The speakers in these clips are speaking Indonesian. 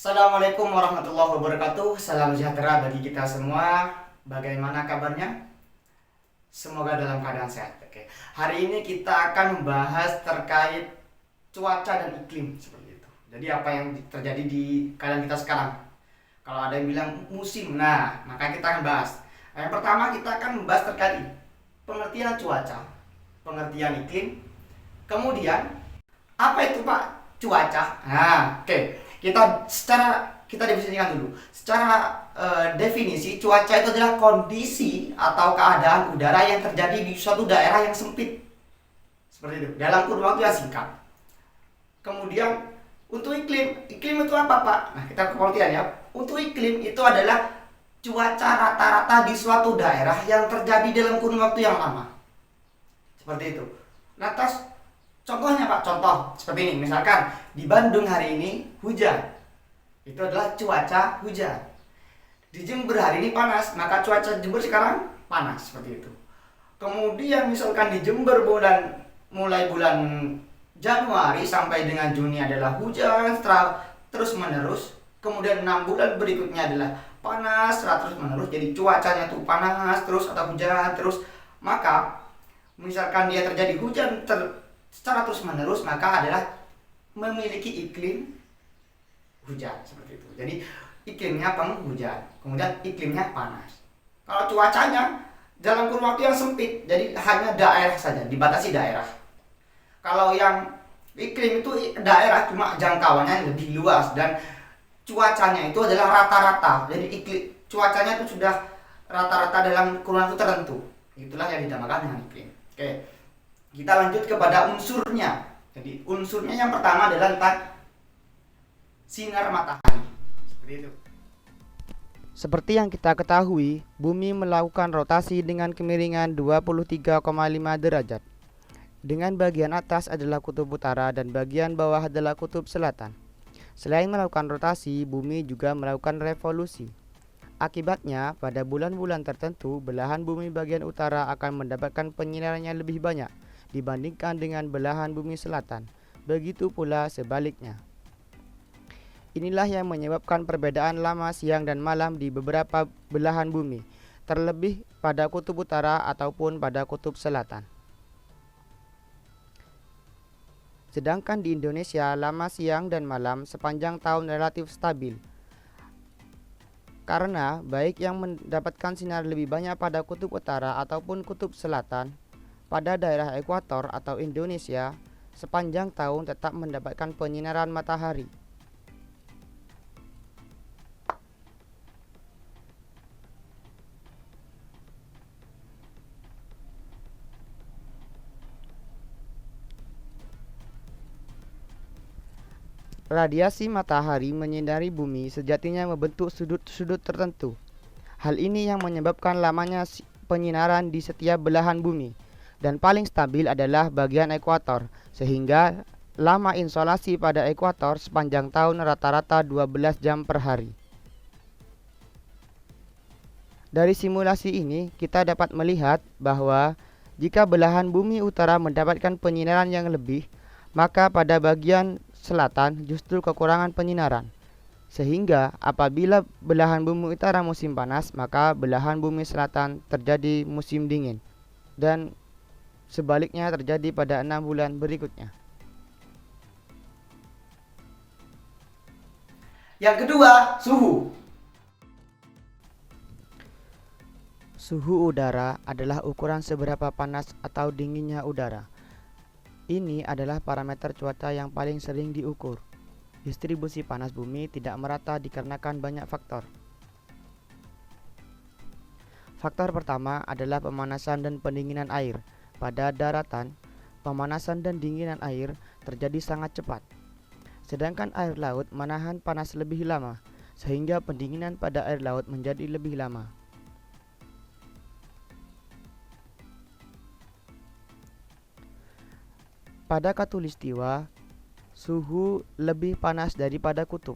Assalamualaikum warahmatullahi wabarakatuh. Salam sejahtera bagi kita semua. Bagaimana kabarnya? Semoga dalam keadaan sehat. Oke. Hari ini kita akan membahas terkait cuaca dan iklim seperti itu. Jadi apa yang terjadi di keadaan kita sekarang? Kalau ada yang bilang musim, nah maka kita akan bahas. Yang pertama kita akan membahas terkait pengertian cuaca, pengertian iklim, kemudian apa itu Pak cuaca? Nah, oke. Kita definisikan dulu. Secara definisi cuaca itu adalah kondisi atau keadaan udara yang terjadi di suatu daerah yang sempit. Seperti itu. Dalam kurun waktu yang singkat. Kemudian untuk iklim itu apa Pak? Nah, kita ke pengertian ya. Untuk iklim itu adalah cuaca rata-rata di suatu daerah yang terjadi dalam kurun waktu yang lama. Seperti itu. Lantas contohnya Pak, contoh seperti ini. Misalkan di Bandung hari ini hujan. Itu adalah cuaca hujan. Di Jember hari ini panas, maka cuaca Jember sekarang panas seperti itu. Kemudian misalkan di Jember mulai bulan Januari sampai dengan Juni adalah hujan terus menerus. Kemudian 6 bulan berikutnya adalah panas terus menerus. Jadi cuacanya tuh panas terus atau hujan terus. Maka misalkan dia terjadi hujan secara terus menerus, maka adalah memiliki iklim hujan seperti itu. Jadi iklimnya penghujan, kemudian iklimnya panas. Kalau cuacanya dalam kurun waktu yang sempit, jadi hanya daerah saja, dibatasi daerah. Kalau yang iklim itu daerah cuma jangkauannya lebih luas dan cuacanya itu adalah rata-rata. Jadi cuacanya itu sudah rata-rata dalam kurun waktu tertentu. Itulah yang dinamakan dengan iklim. Oke. Kita lanjut kepada unsurnya. Jadi unsurnya yang pertama adalah tentang sinar matahari. Seperti itu. Seperti yang kita ketahui, bumi melakukan rotasi dengan kemiringan 23,5 derajat. Dengan bagian atas adalah kutub utara dan bagian bawah adalah kutub selatan. Selain melakukan rotasi, bumi juga melakukan revolusi. Akibatnya, pada bulan-bulan tertentu, belahan bumi bagian utara akan mendapatkan penyinaran yang lebih banyak dibandingkan dengan belahan bumi selatan. Begitu pula sebaliknya. Inilah yang menyebabkan perbedaan lama siang dan malam di beberapa belahan bumi, terlebih pada kutub utara ataupun pada kutub selatan. Sedangkan di Indonesia, lama siang dan malam sepanjang tahun relatif stabil. Karena baik yang mendapatkan sinar lebih banyak pada kutub utara ataupun kutub selatan, pada daerah ekuator atau Indonesia, sepanjang tahun tetap mendapatkan penyinaran matahari. Radiasi matahari menyinari bumi sejatinya membentuk sudut-sudut tertentu. Hal ini yang menyebabkan lamanya penyinaran di setiap belahan bumi, dan paling stabil adalah bagian ekuator, sehingga lama insolasi pada ekuator sepanjang tahun rata-rata 12 jam per hari. Dari simulasi ini, kita dapat melihat bahwa jika belahan bumi utara mendapatkan penyinaran yang lebih, maka pada bagian selatan justru kekurangan penyinaran. Sehingga apabila belahan bumi utara musim panas, maka belahan bumi selatan terjadi musim dingin. Dan sebaliknya terjadi pada 6 bulan berikutnya. Yang kedua, suhu. Suhu udara adalah ukuran seberapa panas atau dinginnya udara. Ini adalah parameter cuaca yang paling sering diukur. Distribusi panas bumi tidak merata dikarenakan banyak faktor. Faktor pertama adalah pemanasan dan pendinginan air. Pada daratan, pemanasan dan dinginan air terjadi sangat cepat. Sedangkan air laut menahan panas lebih lama, sehingga pendinginan pada air laut menjadi lebih lama. Pada khatulistiwa, suhu lebih panas daripada kutub.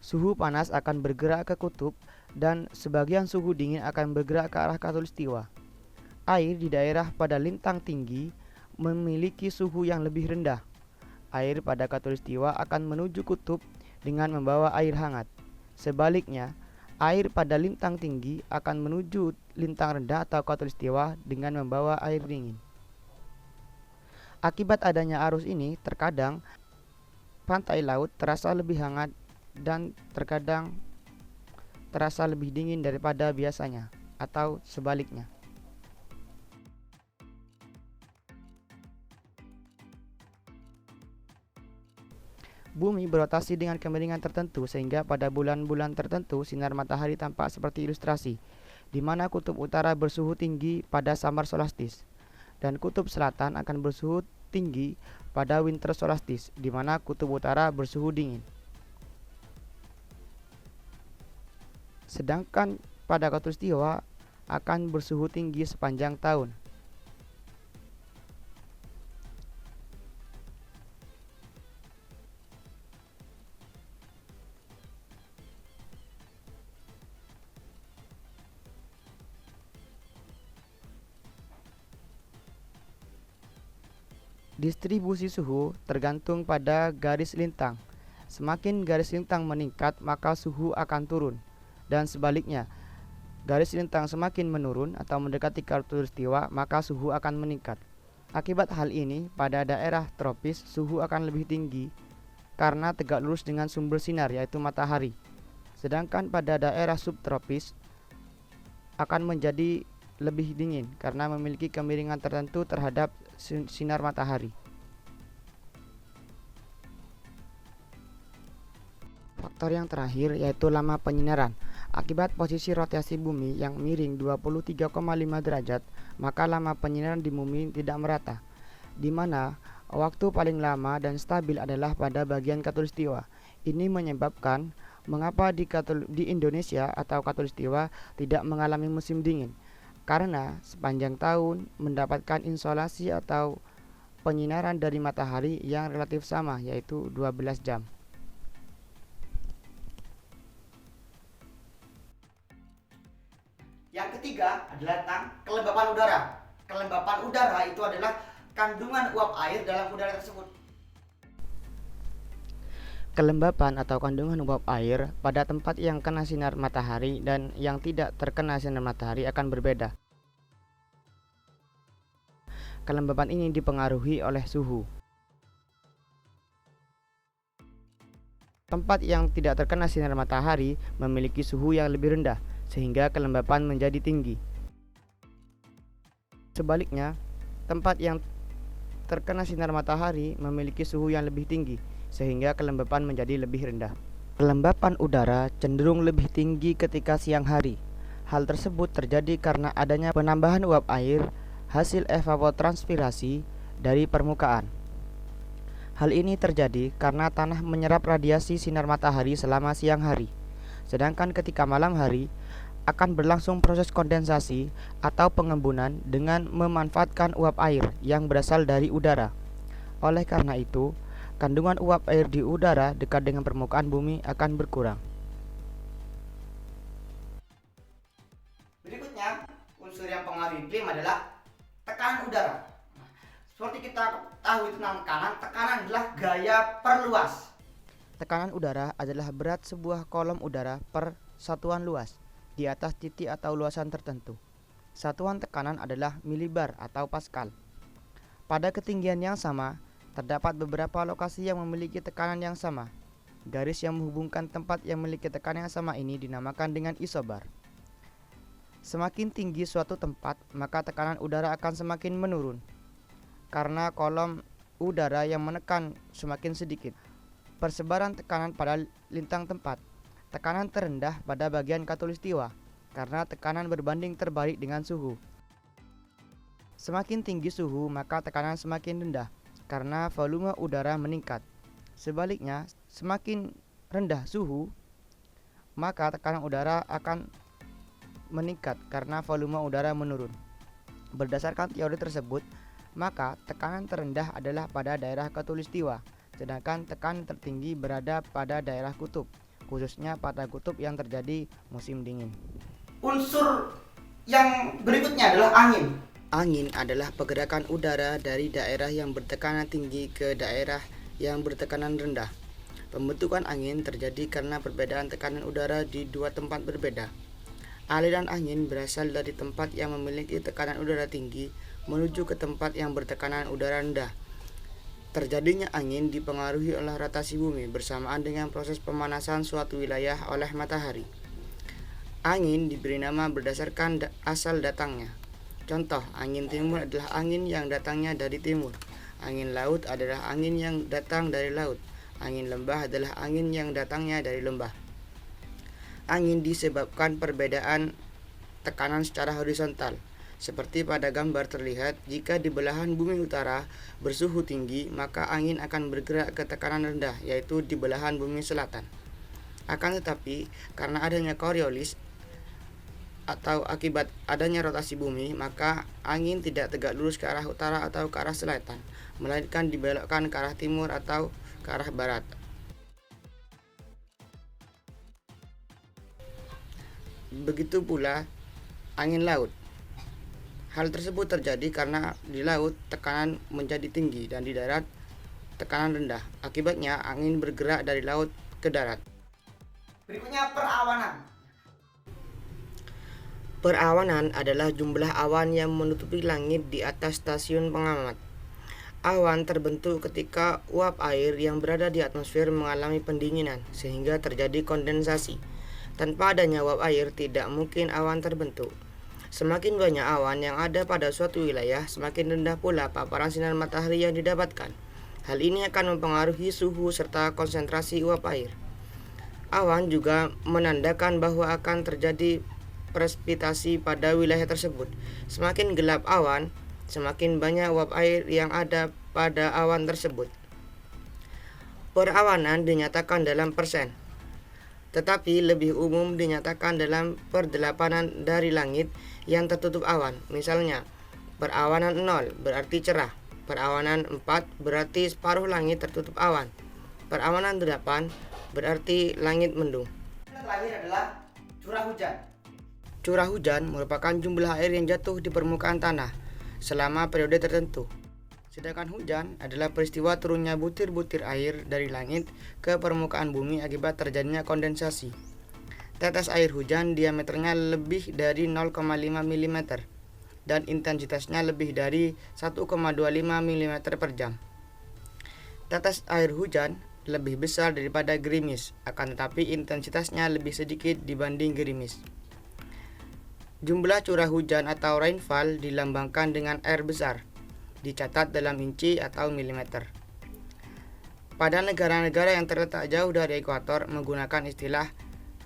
Suhu panas akan bergerak ke kutub dan sebagian suhu dingin akan bergerak ke arah khatulistiwa. Air di daerah pada lintang tinggi memiliki suhu yang lebih rendah. Air pada khatulistiwa akan menuju kutub dengan membawa air hangat. Sebaliknya, air pada lintang tinggi akan menuju lintang rendah atau khatulistiwa dengan membawa air dingin. Akibat adanya arus ini, terkadang pantai laut terasa lebih hangat dan terkadang terasa lebih dingin daripada biasanya, atau sebaliknya. Bumi berotasi dengan kemiringan tertentu sehingga pada bulan-bulan tertentu sinar matahari tampak seperti ilustrasi, di mana kutub utara bersuhu tinggi pada summer solstice dan kutub selatan akan bersuhu tinggi pada winter solstice, di mana kutub utara bersuhu dingin. Sedangkan pada khatulistiwa akan bersuhu tinggi sepanjang tahun. Distribusi suhu tergantung pada garis lintang. Semakin garis lintang meningkat, maka suhu akan turun. Dan sebaliknya, garis lintang semakin menurun atau mendekati khatulistiwa, maka suhu akan meningkat. Akibat hal ini, pada daerah tropis suhu akan lebih tinggi karena tegak lurus dengan sumber sinar, yaitu matahari. Sedangkan pada daerah subtropis akan menjadi lebih dingin karena memiliki kemiringan tertentu terhadap sinar matahari. Faktor yang terakhir yaitu lama penyinaran. Akibat posisi rotasi bumi yang miring 23,5 derajat, maka lama penyinaran di bumi tidak merata, di mana waktu paling lama dan stabil adalah pada bagian khatulistiwa. Ini menyebabkan mengapa di Indonesia atau khatulistiwa tidak mengalami musim dingin, karena sepanjang tahun mendapatkan insolasi atau penyinaran dari matahari yang relatif sama, yaitu 12 jam. Yang ketiga adalah tentang kelembapan udara. Kelembapan udara itu adalah kandungan uap air dalam udara tersebut. Kelembapan atau kandungan uap air pada tempat yang kena sinar matahari dan yang tidak terkena sinar matahari akan berbeda. Kelembapan ini dipengaruhi oleh suhu. Tempat yang tidak terkena sinar matahari memiliki suhu yang lebih rendah, sehingga kelembapan menjadi tinggi. Sebaliknya, tempat yang terkena sinar matahari memiliki suhu yang lebih tinggi, sehingga kelembapan menjadi lebih rendah. Kelembapan udara cenderung lebih tinggi ketika siang hari. Hal tersebut terjadi karena adanya penambahan uap air hasil evapotranspirasi dari permukaan. Hal ini terjadi karena tanah menyerap radiasi sinar matahari selama siang hari. Sedangkan ketika malam hari akan berlangsung proses kondensasi atau pengembunan dengan memanfaatkan uap air yang berasal dari udara. Oleh karena itu, kandungan uap air di udara dekat dengan permukaan bumi akan berkurang. Berikutnya, unsur yang pengaruh iklim adalah tekanan udara. Seperti kita tahu tentang tekanan adalah gaya perluas. Tekanan udara adalah berat sebuah kolom udara per satuan luas di atas titik atau luasan tertentu. Satuan tekanan adalah milibar atau Pascal. Pada ketinggian yang sama, terdapat beberapa lokasi yang memiliki tekanan yang sama. Garis yang menghubungkan tempat yang memiliki tekanan yang sama ini dinamakan dengan isobar. Semakin tinggi suatu tempat, maka tekanan udara akan semakin menurun, karena kolom udara yang menekan semakin sedikit. Persebaran tekanan pada lintang tempat. Tekanan terendah pada bagian khatulistiwa, karena tekanan berbanding terbalik dengan suhu. Semakin tinggi suhu, maka tekanan semakin rendah, karena volume udara meningkat. Sebaliknya, semakin rendah suhu, maka tekanan udara akan meningkat karena volume udara menurun. Berdasarkan teori tersebut, maka tekanan terendah adalah pada daerah khatulistiwa, sedangkan tekanan tertinggi berada pada daerah kutub, khususnya pada kutub yang terjadi musim dingin. Unsur yang berikutnya adalah angin. Angin adalah pergerakan udara dari daerah yang bertekanan tinggi ke daerah yang bertekanan rendah. Pembentukan angin terjadi karena perbedaan tekanan udara di dua tempat berbeda. Aliran angin berasal dari tempat yang memiliki tekanan udara tinggi menuju ke tempat yang bertekanan udara rendah. Terjadinya angin dipengaruhi oleh rotasi bumi bersamaan dengan proses pemanasan suatu wilayah oleh matahari. Angin diberi nama berdasarkan asal datangnya. Contoh, angin timur adalah angin yang datangnya dari timur. Angin laut adalah angin yang datang dari laut. Angin lembah adalah angin yang datangnya dari lembah. Angin disebabkan perbedaan tekanan secara horizontal. Seperti pada gambar terlihat, jika di belahan bumi utara bersuhu tinggi, maka angin akan bergerak ke tekanan rendah, yaitu di belahan bumi selatan. Akan tetapi, karena adanya Coriolis atau akibat adanya rotasi bumi, maka angin tidak tegak lurus ke arah utara atau ke arah selatan, melainkan dibelokkan ke arah timur atau ke arah barat. Begitu pula angin laut. Hal tersebut terjadi karena di laut tekanan menjadi tinggi dan di darat tekanan rendah. Akibatnya angin bergerak dari laut ke darat. Berikutnya perawanan. Perawanan adalah jumlah awan yang menutupi langit di atas stasiun pengamat. Awan terbentuk ketika uap air yang berada di atmosfer mengalami pendinginan sehingga terjadi kondensasi. Tanpa adanya uap air tidak mungkin awan terbentuk. Semakin banyak awan yang ada pada suatu wilayah, semakin rendah pula paparan sinar matahari yang didapatkan. Hal ini akan mempengaruhi suhu serta konsentrasi uap air. Awan juga menandakan bahwa akan terjadi presipitasi pada wilayah tersebut. Semakin gelap awan, semakin banyak uap air yang ada pada awan tersebut. Perawanan dinyatakan dalam persen, tetapi lebih umum dinyatakan dalam perdelapanan dari langit yang tertutup awan. Misalnya, perawanan 0 berarti cerah, perawanan 4 berarti separuh langit tertutup awan, perawanan 8 berarti langit mendung. Yang terakhir adalah curah hujan. Curah hujan merupakan jumlah air yang jatuh di permukaan tanah selama periode tertentu. Sedangkan hujan adalah peristiwa turunnya butir-butir air dari langit ke permukaan bumi akibat terjadinya kondensasi. Tetes air hujan diameternya lebih dari 0,5 mm dan intensitasnya lebih dari 1,25 mm per jam. Tetes air hujan lebih besar daripada gerimis, akan tetapi intensitasnya lebih sedikit dibanding gerimis. Jumlah curah hujan atau rainfall dilambangkan dengan R besar, dicatat dalam inci atau milimeter. Pada negara-negara yang terletak jauh dari ekuator menggunakan istilah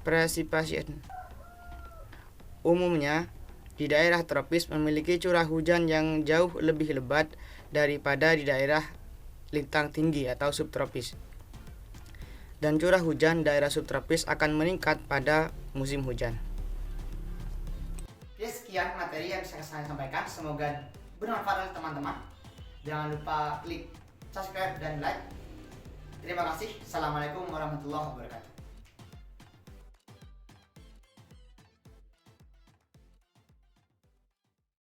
precipitation. Umumnya, di daerah tropis memiliki curah hujan yang jauh lebih lebat daripada di daerah lintang tinggi atau subtropis. Dan curah hujan daerah subtropis akan meningkat pada musim hujan. Ya, sekian materi yang bisa saya sampaikan. Semoga bermanfaat untuk teman-teman. Jangan lupa klik subscribe dan like. Terima kasih. Assalamualaikum warahmatullahi wabarakatuh.